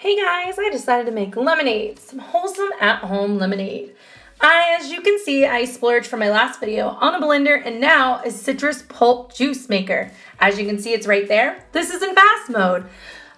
Hey guys, I decided to make lemonade, some wholesome at-home lemonade. As you can see, I splurged from my last video on a blender and now a citrus pulp juice maker. As you can see, it's right there. This is in fast mode.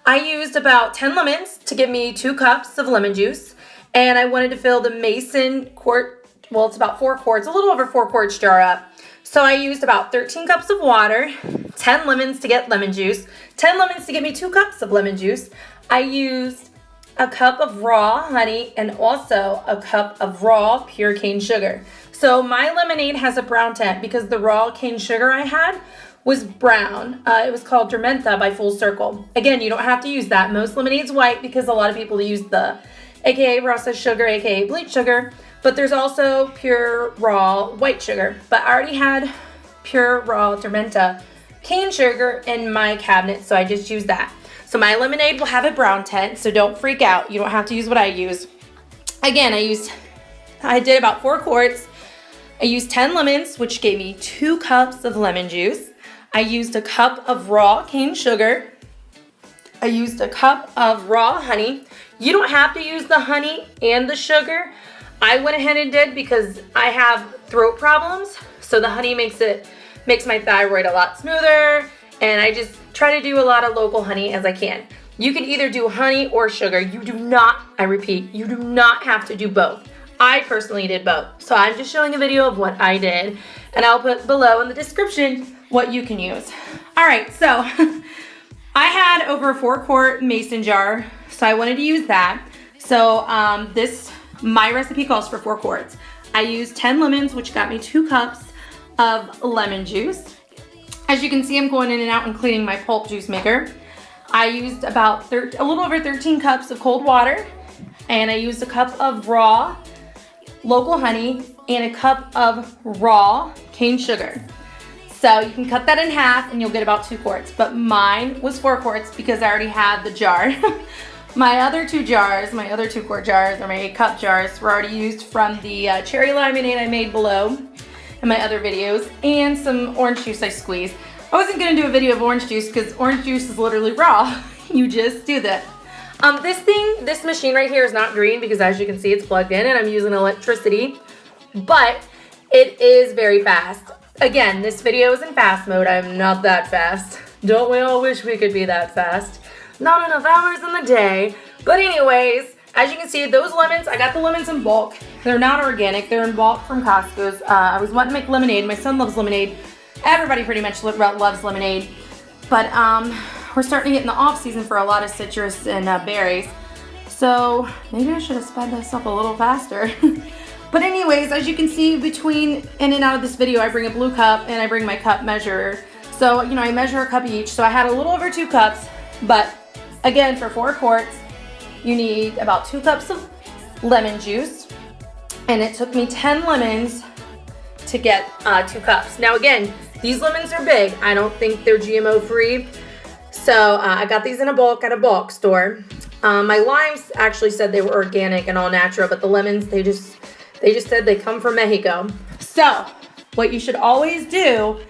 I used about 10 lemons to give me 2 cups of lemon juice, and I wanted to fill the mason quart, well, it's about 4 quarts, a little over 4 quarts jar up. So I used about 13 cups of water, 10 lemons to get lemon juice, 10 lemons to give me 2 cups of lemon juice. I used a cup of raw honey and also a cup of raw pure cane sugar. So my lemonade has a brown tint because the raw cane sugar I had was brown. It was called Dermenta by Full Circle. Again, you don't have to use that. Most lemonade's white because a lot of people use the AKA processed sugar, AKA bleach sugar, but there's also pure raw white sugar. But I already had pure raw Dermenta cane sugar in my cabinet, so I just used that. So my lemonade will have a brown tint, so don't freak out. You don't have to use what I use. Again, I did about 4 quarts. I used 10 lemons, which gave me 2 cups of lemon juice. I used a cup of raw cane sugar. I used a cup of raw honey. You don't have to use the honey and the sugar. I went ahead and did because I have throat problems, so the honey makes my thyroid a lot smoother, and I just try to do a lot of local honey as I can. You can either do honey or sugar. You do not, I repeat, you do not have to do both. I personally did both. So I'm just showing a video of what I did, and I'll put below in the description what you can use. All right, so I had over a 4 quart mason jar, so I wanted to use that. So my recipe calls for 4 quarts. I used 10 lemons, which got me 2 cups of lemon juice. As you can see, I'm going in and out and cleaning my pulp juice maker. I used about a little over 13 cups of cold water, and I used a cup of raw local honey and a cup of raw cane sugar. So you can cut that in half and you'll get about 2 quarts, but mine was 4 quarts because I already had the jar. My other 2 jars, my other 2 quart jars, or my 8 cup jars, were already used from the cherry lemonade I made below in my other videos, and some orange juice I squeezed. I wasn't gonna do a video of orange juice because orange juice is literally raw. You just do that. This machine right here is not green because as you can see it's plugged in and I'm using electricity, but it is very fast. Again, this video is in fast mode. I'm not that fast. Don't we all wish we could be that fast? Not enough hours in the day. But anyways, as you can see, those lemons, I got the lemons in bulk. They're not organic, they're in bulk from Costco's. I was wanting to make lemonade. My son loves lemonade. Everybody pretty much loves lemonade. But we're starting to get in the off season for a lot of citrus and berries. So maybe I should have sped this up a little faster. But anyways, as you can see, between in and out of this video, I bring a blue cup and I bring my cup measurer. So, you know, I measure a cup each. So I had a little over 2 cups, but again, for 4 quarts, you need about 2 cups of lemon juice, and it took me 10 lemons to get 2 cups. Now again, these lemons are big. I don't think they're GMO free. So I got these in a bulk at a bulk store. My limes actually said they were organic and all natural, but the lemons, they just said they come from Mexico. So what you should always do,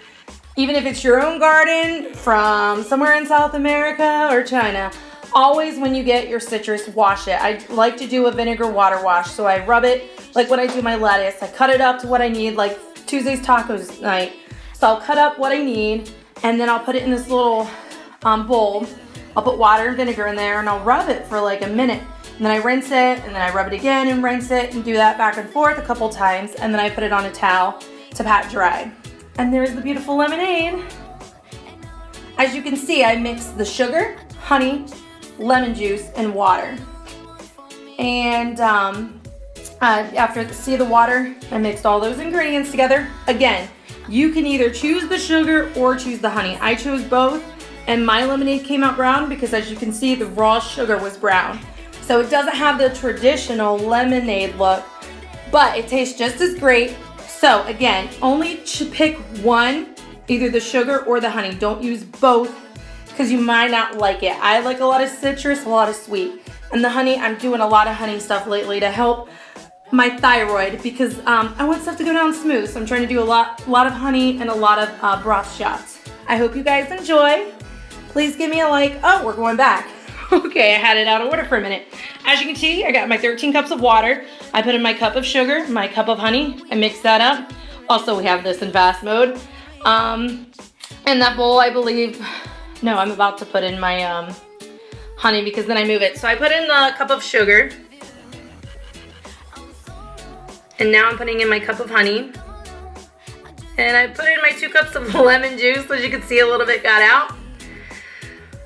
even if it's your own garden from somewhere in South America or China, always when you get your citrus, wash it. I like to do a vinegar water wash. So I rub it, like when I do my lettuce, I cut it up to what I need, like Tuesday's tacos night. So I'll cut up what I need, and then I'll put it in this little bowl. I'll put water and vinegar in there, and I'll rub it for like a minute. And then I rinse it, and then I rub it again and rinse it, and do that back and forth a couple times, and then I put it on a towel to pat dry. And there's the beautiful lemonade. As you can see, I mixed the sugar, honey, lemon juice, and water. And after the water, I mixed all those ingredients together. Again, you can either choose the sugar or choose the honey. I chose both, and my lemonade came out brown because as you can see, the raw sugar was brown. So it doesn't have the traditional lemonade look, but it tastes just as great. So again, only pick one, either the sugar or the honey. Don't use both because you might not like it. I like a lot of citrus, a lot of sweet. And the honey, I'm doing a lot of honey stuff lately to help my thyroid because I want stuff to go down smooth. So I'm trying to do a lot of honey and a lot of broth shots. I hope you guys enjoy. Please give me a like. Oh, we're going back. Okay, I had it out of order for a minute. As you can see, I got my 13 cups of water. I put in my cup of sugar, my cup of honey. I mix that up. Also, we have this in fast mode. In that bowl, I believe, no, I'm about to put in my honey because then I move it. So I put in the cup of sugar. And now I'm putting in my cup of honey. And I put in my 2 cups of lemon juice. As you can see, a little bit got out.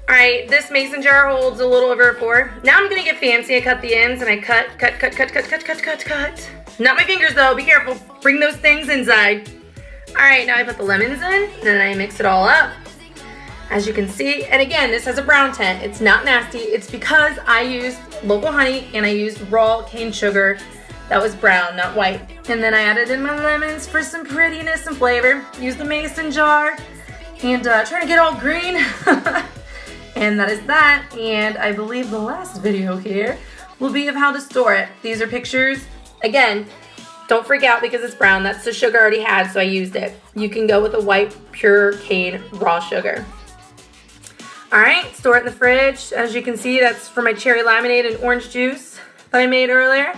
All right, this mason jar holds a little over 4. Now I'm gonna get fancy. I cut the ends and I cut. Not my fingers though, be careful. Bring those things inside. All right, now I put the lemons in and I mix it all up. As you can see, and again, this has a brown tint. It's not nasty. It's because I used local honey and I used raw cane sugar that was brown, not white. And then I added in my lemons for some prettiness and flavor. Use the mason jar and trying to get all green. And that is that, and I believe the last video here will be of how to store it. These are pictures. Again, don't freak out because it's brown. That's the sugar I already had, so I used it. You can go with a white, pure cane raw sugar. All right, store it in the fridge. As you can see, that's for my cherry lemonade and orange juice that I made earlier.